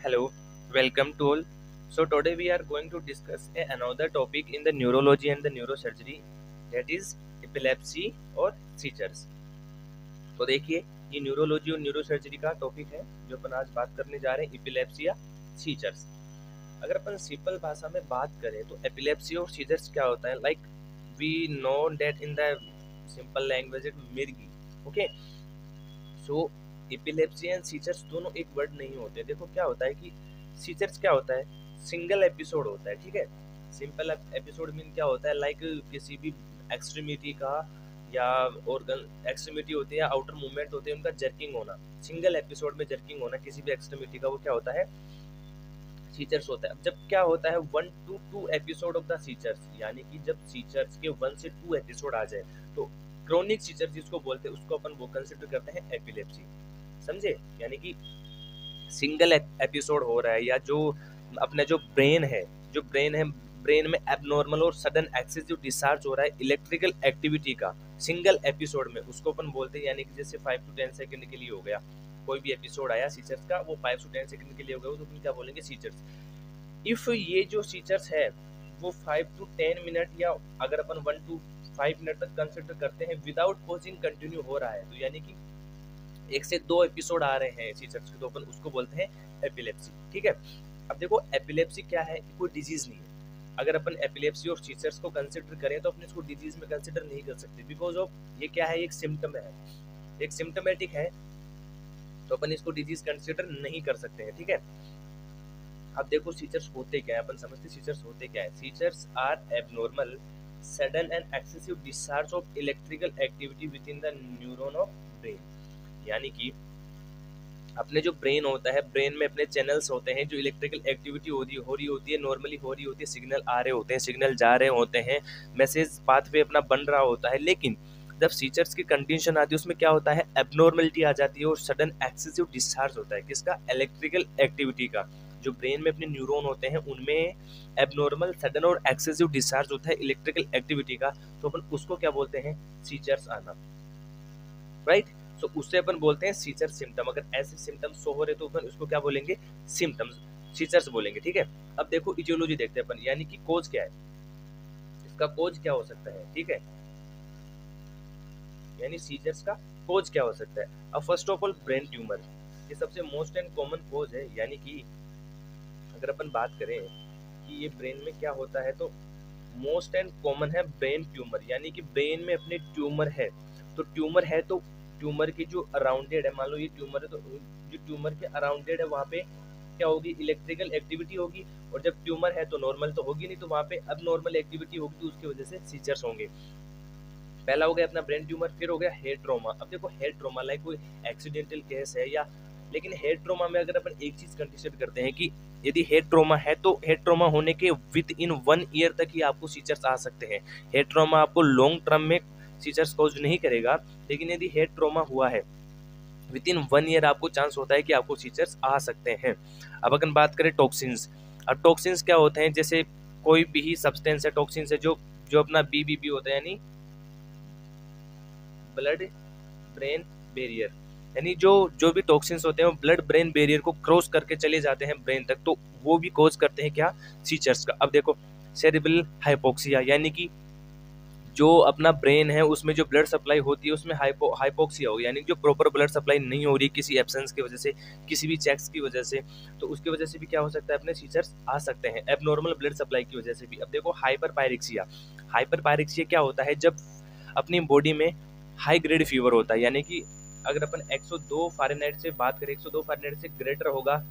Hello, welcome to all. So today we are going to discuss another topic in the neurology and the neurosurgery, that is epilepsy और seizures. तो देखिए, ये neurology और neurosurgery का topic है जो अपन आज बात करने जा रहे हैं, एपिलेप्सी या सीजर्स. अगर अपन सिंपल भाषा में बात करें तो एपिलेप्सी और सीजर्स क्या होता है, like we know that in the simple language it मिर्गी. Okay, so epilepsy and seizures दोनों एक वर्ड नहीं होते. देखो क्या होता है कि सीजर्स क्या होता है, सिंगल एपिसोड होता है. ठीक है, सिंपल एपिसोड मीन क्या होता है, लाइक किसी भी एक्सट्रीमिटी का या ऑर्गन एक्सट्रीमिटी होती है या आउटर मूवमेंट होते हैं उनका जर्किंग होना, सिंगल एपिसोड में जर्किंग होना किसी भी एक्सट्रीमिटी का, वो क्या होता है, सीजर्स होता है. अब जब क्या होता है 1 to 2 episode of the seizures, यानी कि जब सीजर्स के 1 से 2 एपिसोड आ जाए तो क्रोनिक सीजर जिसको बोलते हैं उसको अपन वो कंसिडर करते हैं एपिलेप्सी. समझे, यानी कि सिंगल एपिसोड हो रहा है या जो अपना जो ब्रेन है, ब्रेन में एबनॉर्मल और सडन एक्सेसिव डिस्चार्ज हो रहा है इलेक्ट्रिकल एक्टिविटी का सिंगल एपिसोड में, उसको अपन बोलते हैं. यानी कि जैसे 5 to 10 सेकंड के लिए हो गया, कोई भी एपिसोड आया सीजर्स का, वो 5 to 10 सेकंड के लिए हो गया, तो अपन क्या बोलेंगे, सीजर्स. इफ ये जो सीजर्स है वो 5 to 10 मिनट या अगर अपन 1 to 5 मिनट तक कंसिडर करते हैं विदाउट पॉजिंग कंटिन्यू हो रहा है, तो यानी कि 1 से 2 एपिसोड आ रहे हैं सीजर्स के, तो अपन उसको बोलते हैं एपिलेप्सी. ठीक है, अब देखो एपिलेप्सी क्या है, कोई डिजीज नहीं है. अगर अपन एपिलेप्सी और सीजर्स को कंसिडर करें तो अपन इसको डिजीज में कंसिडर नहीं कर सकते, बिकॉज ऑफ ये क्या है, एक सिम्टम है, एक सिम्टोमेटिक है, तो अपन इसको डिजीज कंसिडर नहीं कर सकते हैं. ठीक है, अब देखो सीजर्स होते क्या है, अपन समझते सीजर्स होते क्या है. Seizures are abnormal sudden and excessive discharge of electrical activity within the neuron of brain. यानी कि अपने जो ब्रेन होता है, ब्रेन में अपने चैनल्स होते हैं, जो इलेक्ट्रिकल एक्टिविटी हो रही होती है, नॉर्मली हो रही होती है, सिग्नल आ रहे होते हैं, सिग्नल जा रहे होते हैं, मैसेज पाथवे अपना बन रहा होता है. लेकिन जब सीजर्स की कंडीशन आती है उसमें क्या होता है, एबनॉर्मलिटी आ जाती है और सडन एक्सेसिव डिस्चार्ज होता है किसका, इलेक्ट्रिकल एक्टिविटी का. जो ब्रेन में अपने न्यूरॉन होते हैं उनमें एबनॉर्मल सडन और एक्सेसिव डिस्चार्ज होता है इलेक्ट्रिकल एक्टिविटी का, तो अपन उसको क्या बोलते हैं, सीजर्स आना. राइट, सो उससे अपन बोलते हैं सीजर सिम्टम. अगर ऐसे सिम्टम्स शो हो रहे तो अपन उसको क्या बोलेंगे, सिम्टम्स, सीजर्स बोलेंगे. ठीक है, अब देखो इटियोलॉजी देखते हैं अपन, यानी कि कोज क्या है, इसका कोज क्या हो सकता है. ठीक है, यानी सीजर्स का कोज क्या हो सकता है. अब first of all brain tumour, ये सबसे मोस्ट एंड कॉमन कोज है. यानी कि अगर अपन बात करें कि ये ब्रेन में क्या होता है, तो मोस्ट एंड कॉमन है ब्रेन ट्यूमर. यानी कि ब्रेन में अपने ट्यूमर है, तो ट्यूमर है तो ट्यूमर की जो अराउंडेड है, मान लो ये ट्यूमर है तो जो ट्यूमर के अराउंडेड है वहाँ पे क्या होगी, इलेक्ट्रिकल एक्टिविटी होगी. और जब ट्यूमर है तो नॉर्मल तो होगी नहीं, तो वहाँ पे अब नॉर्मल एक्टिविटी होगी, तो उसकी वजह से सीजर्स होंगे. पहला हो गया अपना ब्रेन ट्यूमर. फिर हो गया हेड ट्रॉमा. अब देखो हेड ट्रॉमा लाइक कोई एक्सीडेंटल केस है या, लेकिन हेड ट्रॉमा में अगर अपन एक चीज कंसिडर करते हैं कि यदि हेड ट्रॉमा है तो हेड ट्रॉमा होने के विद इन 1 ईयर तक ही आपको सीजर्स आ सकते हैं. हेड ट्रॉमा आपको लॉन्ग टर्म में सीजर्स कॉज नहीं करेगा, लेकिन यदि हेड ट्रॉमा हुआ है विद इन 1 ईयर आपको चांस होता है कि आपको सीजर्स आ सकते हैं. अब अगर बात करें टॉक्सिन्स, अब टॉक्सिन्स क्या होते हैं, जैसे कोई भी सब्सटेंस है, टॉक्सिन्स है जो जो अपना बीबीबी होता है, यानी ब्लड ब्रेन बैरियर, यानी जो जो भी टॉक्सिन्स होते हैं वो ब्लड ब्रेन बैरियर को क्रॉस करके चले जाते हैं ब्रेन तक, तो वो भी कॉज करते हैं क्या, सीजर्स का. अब देखो सेरेब्रल हाइपोक्सिया, यानी कि जो अपना ब्रेन है उसमें जो ब्लड सप्लाई होती है उसमें हाइपोक्सिया हो, यानी जो प्रॉपर ब्लड सप्लाई नहीं हो रही किसी एब्सेंस की वजह से, किसी भी चेक्स की वजह से, तो उसकी वजह से भी क्या हो सकता है, अपने सीजर्स आ सकते हैं, एबनॉर्मल ब्लड सप्लाई की वजह से भी. अब देखो हाइपरपायरेक्सिया, हाइपरपायरेक्सिया क्या होता है, जब अपनी बॉडी में हाई ग्रेड फीवर होता है, यानी कि अगर अपन 102 फ़ारेनहाइट से बात करें, 102 फ़ारेनहाइट से ग्रेटर होगा,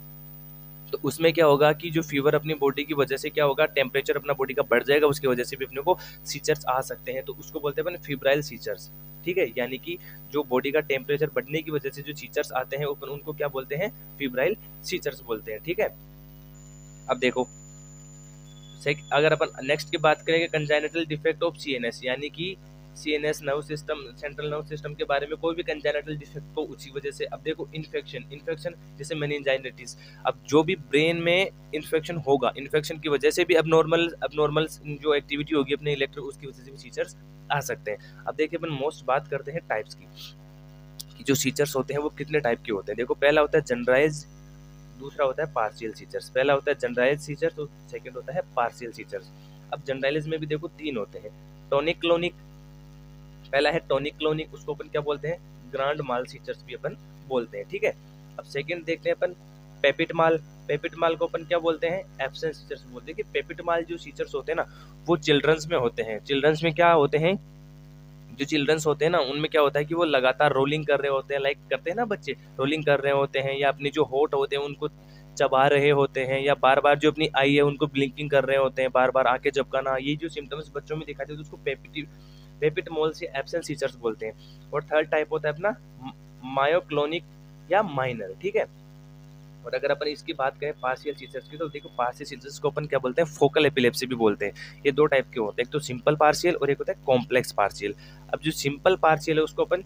तो उसमें क्या होगा कि जो फीवर अपनी बॉडी की वजह से क्या होगा, टेम्परेचर अपना बॉडी का बढ़ जाएगा, उसकी वजह से भी अपने को सीजर्स आ सकते हैं, तो उसको बोलते हैं अपन फिब्राइल सीजर्स. ठीक है, यानी कि जो बॉडी का टेम्परेचर बढ़ने की वजह से जो सीजर्स आते हैं अपन उनको क्या बोलते हैं, फिब्राइल सीजर्स बोलते हैं. ठीक है, अब देखो अगर अपन नेक्स्ट की बात करेंगे कंजाइनेटल डिफेक्ट ऑफ सीएनएस, यानी कि CNS nerve system, central nerve system के बारे में कोई भी कंजाइनेटल डिफेक्ट हो उसी वजह से. अब देखो इन्फेक्शन जैसे मेनिंजाइटिस, अब जो भी ब्रेन में इन्फेक्शन होगा, इन्फेक्शन की वजह से भी अबनॉर्मल जो एक्टिविटी होगी अपने इलेक्ट्रिक, उसकी वजह से भी सीजर्स आ सकते हैं. अब देखिए अपन मोस्ट बात करते हैं टाइप्स की, कि जो सीजर्स होते हैं वो कितने टाइप के होते हैं. देखो पहला होता है जनरलाइज दूसरा होता है पार्शियल सीजर्स। पहला होता है जनरलाइज सीजर्स, तो सेकंड होता है पार्शियल सीजर्स। अब जनरलाइज में भी देखो तीन होते हैं, टॉनिक क्लोनिक, पहला है टॉनिक क्लोनिक, उसको अपन क्या बोलते हैं, ग्रांड माल सीजर्स भी अपन बोलते हैं, ठीक है। अब सेकंड देखते हैं अपन पेपिट माल। पेपिट माल को अपन क्या बोलते हैं, एब्सेंट सीजर्स बोलते हैं। कि पेपिट माल जो सीजर्स होते हैं ना, वो चिल्ड्रंस में होते हैं। चिल्ड्रंस में क्या होते हैं, जो चिल्ड्रंस होते हैं ना, उनमें क्या होता है कि वो लगातार रोलिंग कर रहे होते हैं, लाइक करते हैं ना बच्चे, रोलिंग कर रहे होते हैं, या अपनी जो होठ होते हैं उनको चबा रहे होते हैं, या बार बार जो अपनी आई है उनको ब्लिंकिंग कर रहे होते हैं, बार बार आंखें झपकाना, ये जो सिम्टम्स बच्चों में दिखाते हैं तो उसको पेपिट मोल से एब्सेंट सीजर्स बोलते हैं। और थर्ड टाइप होता है अपना मायोक्लोनिक या माइनर, ठीक है। और अगर अपन इसकी बात करें पार्शियल सीजर्स की, तो देखो पार्शियल सीजर्स को अपन क्या बोलते हैं, फोकल एपिलेप्सी भी बोलते हैं। ये दो टाइप के होते हैं, एक तो सिंपल पार्शियल और एक होता है कॉम्प्लेक्स पार्शियल। अब जो सिंपल पार्शियल है उसको अपन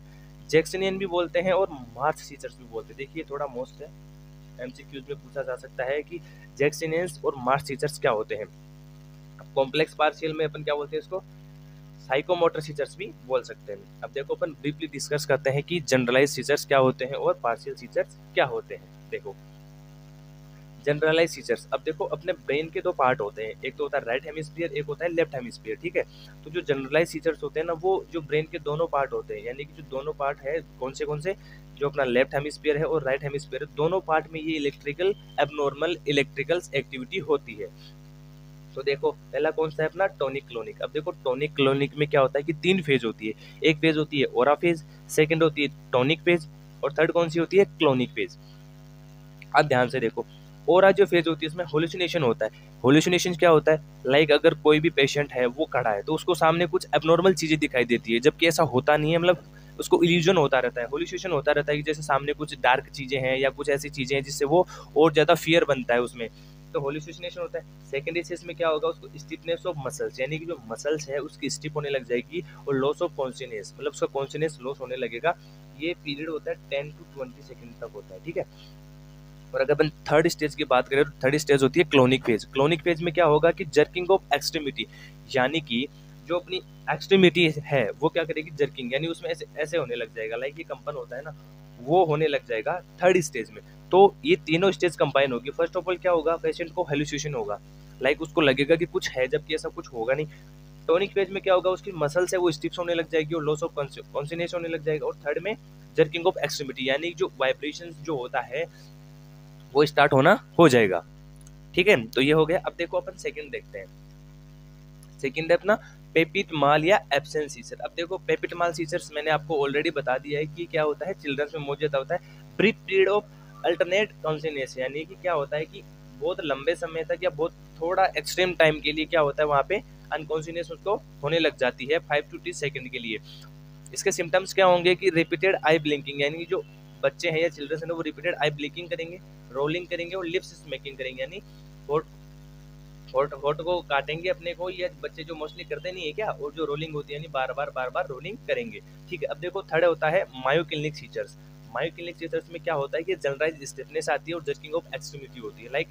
जैक्सनियन भी बोलते हैं और मार्च सीजर्स भी बोलते हैं। देखिए थोड़ा मोस्ट है, एमसीक्यूज में पूछा जा सकता है कि जैक्सनियंस और मार्च सीजर्स क्या होते हैं। अब कॉम्प्लेक्स पार्शियल में अपन क्या बोलते हैं इसको, साइकोमोटर सीजर्स भी बोल सकते हैं। अब देखो अपन ब्रीफली डिस्कस करते हैं कि जनरलाइज सीजर्स क्या होते हैं और पार्शियल सीजर्स क्या होते हैं। देखो जनरलाइज सीजर्स, अब देखो अपने ब्रेन के दो पार्ट होते हैं, एक तो होता है राइट हेमिस्फीयर, एक होता है लेफ्ट हेमिस्फीयर, ठीक है। तो जो जनरलाइज सीजर्स होते हैं ना, वो जो ब्रेन के दोनों पार्ट होते हैं, यानी कि जो दोनों पार्ट है कौन से, जो अपना लेफ्ट हेमिस्फीयर है और राइट हेमिस्फीयर है, दोनों पार्ट में ये इलेक्ट्रिकल एबनॉर्मल इलेक्ट्रिकल एक्टिविटी होती है। तो देखो पहला कौन सा है अपना टॉनिक क्लोनिक। अब देखो टॉनिक क्लोनिक में क्या होता है कि तीन फेज होती है, एक फेज होती है ओरा फेज, सेकंड होती है टॉनिक फेज, और थर्ड कौन सी होती है, क्लोनिक फेज। अब ध्यान से देखो, ओरा जो फेज होती है इसमें होल्यूसिनेशन होता है। होल्यूसिनेशन क्या होता है, लाइक अगर कोई भी पेशेंट है वो खड़ा है तो उसको सामने कुछ एबनॉर्मल चीजें दिखाई देती है, जबकि ऐसा होता नहीं है, मतलब उसको इल्यूजन होता रहता है, होल्यूसिनेशन होता रहता है कि जैसे सामने कुछ डार्क चीजें हैं या कुछ ऐसी चीजें हैं जिससे वो और ज्यादा फियर बनता है उसमें, तो होल्यूसिनेशन होता है। सेकेंडरी स्टेज में क्या होगा, उसको स्टिफनेस ऑफ मसल्स, यानी कि जो मसल्स है उसकी स्टिफ होने लग जाएगी, और लॉस ऑफ कॉन्शियसनेस, मतलब उसका कॉन्शियसनेस लॉस होने लगेगा। ये पीरियड होता है 10 to 20 सेकंड तक होता है, ठीक है। और अगर अपन थर्ड स्टेज की बात करें तो थर्ड स्टेज होती है क्लोनिक फेज। क्लोनिक फेज में क्या होगा कि जर्किंग ऑफ एक्सट्रीमिटी, यानी कि जो अपनी एक्सट्रीमिटी है वो क्या करेगी, जर्किंग, यानी उसमें ऐसे ऐसे होने लग जाएगा, लाइक ये कंपन होता है ना, वो होने लग जाएगा थर्ड स्टेज में। तो ये तीनों स्टेज कंबाइन होगी। फर्स्ट ऑफ ऑल क्या होगा, पेशेंट को हेलुसिनेशन होगा, लाइक उसको लगेगा कि कुछ है, जबकि ऐसा कुछ होगा नहीं। टोनिक फेज में क्या होगा, उसकी मसल्स है वो स्टिफ होने लग जाएगी और लॉस ऑफ कॉन्शियसनेस होने लग जाएगा। और थर्ड में जर्किंग ऑफ एक्सट्रीमिटी, यानी जो वाइब्रेशन जो होता है वो स्टार्ट होना हो जाएगा, ठीक है। तो ये हो गया। अब देखो अपन सेकंड देखते हैं। सेकंड है अपना पेपिट माल या एब्सेंट सीजर। अब देखो पेपिट माल सीजर्स मैंने आपको ऑलरेडी बता दिया है कि क्या होता है, चिल्ड्रंस में मौजूद होता है brief period of alternate consciousness, यानी कि क्या होता है कि बहुत लंबे समय तक या बहुत थोड़ा एक्सट्रीम टाइम के लिए क्या होता है वहाँ पे अनकॉन्शियसनेस उसको होने लग जाती है 5 to 10 सेकंड के लिए। इसके सिम्टम्स क्या होंगे कि रिपीटेड आई ब्लिंकिंग, यानी कि जो बच्चे हैं या चिल्ड्रंस हैं वो रिपीटेड आई ब्लिंकिंग करेंगे, रोलिंग करेंगे और लिप्स स्मैकिंग करेंगे, यानी होठ होठ होठ को काटेंगे अपने को, ये बच्चे जो मोस्टली करते नहीं है क्या, और जो रोलिंग होती है यानी बार बार रोलिंग करेंगे, ठीक है। अब देखो थर्ड होता है मायोक्लिनिक सीजर्स। मायोक्लिनिक सीजर्स में क्या होता है कि जनरलाइज स्टिफनेस आती है और जर्किंग ऑफ एक्सट्रीमिटी होती है, लाइक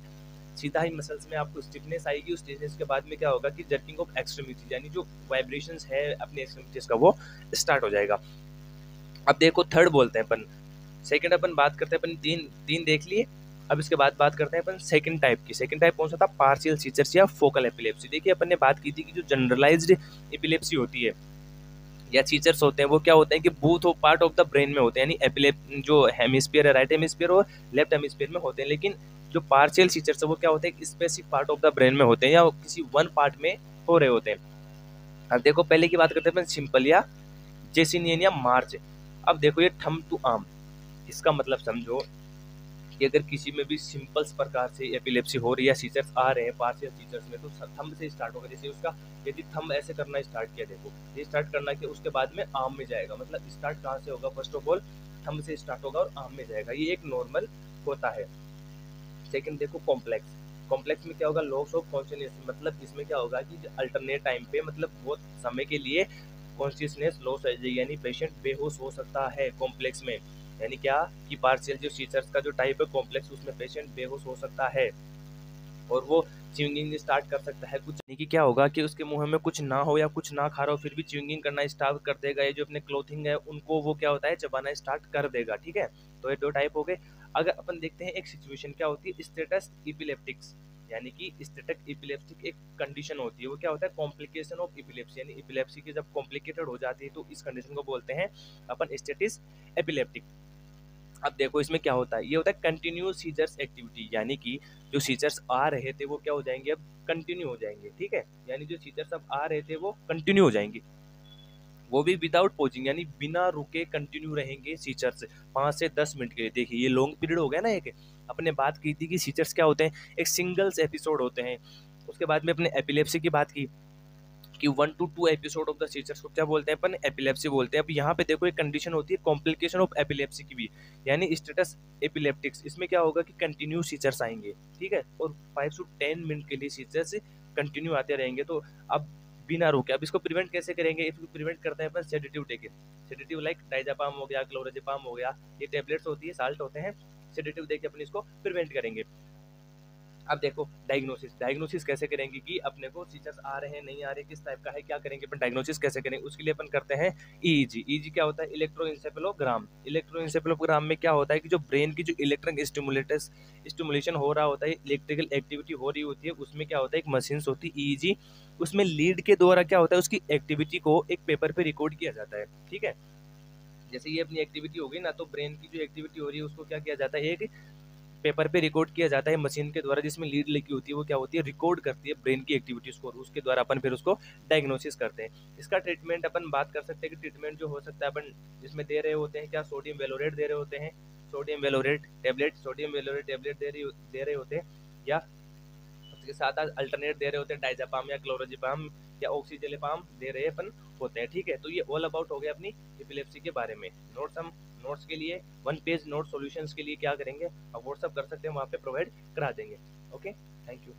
सीधा ही मसल्स में आपको स्टिफनेस आएगी, उस स्टिफनेस के बाद में क्या होगा कि जर्किंग ऑफ एक्सट्रीमिटी, यानी जो वाइब्रेशंस है अपने एक्सट्रीमिटीज का वो स्टार्ट हो जाएगा। अब देखो थर्ड बोलते हैं अपन, सेकंड अपन बात करते हैं, अपन तीन तीन देख लिए। अब इसके बाद बात करते हैं अपन सेकंड टाइप की। सेकंड टाइप कौन सा था, पार्शियल सीजर्स या फोकल एपिलेप्सी। देखिए अपन ने बात की थी कि जो जनरलाइज्ड एपिलेप्सी होती है या सीजर्स होते हैं वो क्या होते हैं कि both part of the brain में होते हैं, यानी एपिलेप जो हेमिस्फीयर है राइट हेमिस्फीयर और लेफ्ट हेमिस्फीयर में होते हैं। लेकिन जो पार्शियल सीजर्स है वो क्या होते हैं, specific part of the brain में होते हैं या किसी वन पार्ट में हो रहे होते हैं। अब देखो पहले की बात करते हैं अपन सिंपल या जेसिनियन या मार्च। अब देखो ये थंब टू आर्म, इसका मतलब समझो कि अगर किसी में भी सिंपल प्रकार से एपिलेप्सी हो रही है, सीजर्स आ रहे हैं पार्शियल सीजर्स में, तो थंब से स्टार्ट होगा। जैसे उसका यदि थंब ऐसे करना स्टार्ट किया, देखो ये स्टार्ट करना कि उसके बाद में आर्म में जाएगा, मतलब स्टार्ट कहाँ से होगा, फर्स्ट ऑफ ऑल थंब से स्टार्ट होगा और आर्म में जाएगा, ये एक नॉर्मल होता है। सेकंड देखो कॉम्प्लेक्स। कॉम्प्लेक्स में क्या होगा, लॉस ऑफ कॉन्शियसनेस, मतलब इसमें क्या होगा कि अल्टरनेट टाइम पे मतलब बहुत समय के लिए कॉन्शियसनेस लॉस हो जाएगी, यानी पेशेंट बेहोश हो सकता है कॉम्प्लेक्स में। यानी क्या कि पार्शियल जो सीजर्स का जो टाइप है कॉम्प्लेक्स, उसमें पेशेंट बेहोश हो सकता है और वो च्युइंगिंग स्टार्ट कर सकता है। कुछ नहीं कि क्या होगा कि उसके मुंह में कुछ ना हो या कुछ ना खा रहा हो फिर भी च्युइंगिंग करना स्टार्ट कर देगा। ये जो अपने क्लोथिंग है उनको वो क्या होता है चबाना स्टार्ट कर देगा, ठीक है। तो ये दो टाइप हो गए। अगर अपन देखते हैं एक सिचुएशन क्या होती है, स्टेटस इपिलेप्टिक्स, यानी कि स्टेटस इपिलेप्टिक एक कंडीशन होती है, वो क्या होता है, कॉम्प्लिकेशन ऑफ इपिलेप्सी, यानी इपिलेप्सी की जब कॉम्प्लिकेटेड हो जाती है तो इस कंडीशन को बोलते हैं अपन स्टेटस एपिलेप्टिक। अब देखो इसमें क्या होता है, ये होता है कंटिन्यूस सीजर्स एक्टिविटी, यानी कि जो सीजर्स आ रहे थे वो क्या हो जाएंगे, अब कंटिन्यू हो जाएंगे, ठीक है, यानी जो सीजर्स अब आ रहे थे वो कंटिन्यू हो जाएंगे, वो भी विदाउट पॉजिंग, यानी बिना रुके कंटिन्यू रहेंगे सीजर्स 5 से 10 मिनट के लिए। देखिए ये लॉन्ग पीरियड हो गया ना, एक अपने बात की थी कि सीजर्स क्या होते हैं, एक सिंगल्स एपिसोड होते हैं। उसके बाद में अपने एपिलेप्सी की बात की कि 1 to 2 episode of the seizures को क्या बोलते हैं अपन, एपिलेप्सी बोलते हैं। अब यहाँ पे देखो एक कंडीशन होती है कॉम्प्लिकेशन ऑफ एपिलेप्सी की भी, यानी स्टेटस एपिलेप्टिक्स, इसमें क्या होगा कि कंटिन्यू सीजर्स आएंगे, ठीक है, और 5 to 10 मिनट के लिए सीजर्स कंटिन्यू आते रहेंगे। तो अब बिना रुके, अब इसको प्रिवेंट कैसे करेंगे, इसको प्रिवेंट करते हैं अपन सेडेटिव देके, सेडेटिव लाइक डायजापाम हो गया, क्लोराजेपाम हो गया, ये टेबलेट्स होती है, साल्ट होते हैं, सेडेटिव देके अपन इसको प्रिवेंट करेंगे। अब देखो डायग्नोसिस, डायग्नोसिस कैसे करेंगे कि अपने को सीजर्स आ रहे हैं नहीं आ रहे, किस टाइप का है, क्या करेंगे अपन, डायग्नोसिस कैसे करेंगे, उसके लिए अपन करते हैं ईईजी। ईईजी क्या होता है, इलेक्ट्रोएन्सेफेलोग्राम। इलेक्ट्रोएन्सेफेलोग्राम में क्या होता है कि जो ब्रेन की जो इलेक्ट्रिक स्टिमुलेशन हो रहा होता है, इलेक्ट्रिकल एक्टिविटी हो रही होती है, उसमें क्या होता है, एक मशीन होती है ईईजी, उसमें लीड के द्वारा क्या होता है, उसकी एक्टिविटी को एक पेपर पे रिकॉर्ड किया जाता है, ठीक है। जैसे ये अपनी एक्टिविटी होगी ना, तो ब्रेन की जो एक्टिविटी हो रही है उसको क्या किया जाता है, एक पेपर पे रिकॉर्ड किया जाता है मशीन के द्वारा, जिसमें लीड लगी होती है, वो क्या होती है, रिकॉर्ड करती है ब्रेन की एक्टिविटीज को, और उसके द्वारा अपन फिर उसको डायग्नोसिस करते हैं। इसका ट्रीटमेंट अपन बात कर सकते हैं कि ट्रीटमेंट जो हो सकता है अपन इसमें दे रहे होते हैं, क्या सोडियम वेलोरेट दे रहे होते हैं, सोडियम वेलोरेट टेबलेट, सोडियम वेलोरेट टेबलेट दे रहे होते हैं, या उसके साथ अल्टरनेट दे रहे होते हैं, डायजापाम या क्लोरोजिपाम या ऑक्सीजलिपाम दे रहे अपन होते हैं, ठीक है। तो ये ऑल अबाउट हो गया अपनी एपिलेप्सी के बारे में। नोट्स हम नोट्स के लिए 1 पेज नोट सॉल्यूशंस के लिए क्या करेंगे, आप व्हाट्सअप कर सकते हैं, वहाँ पे प्रोवाइड करा देंगे। Okay, thank you.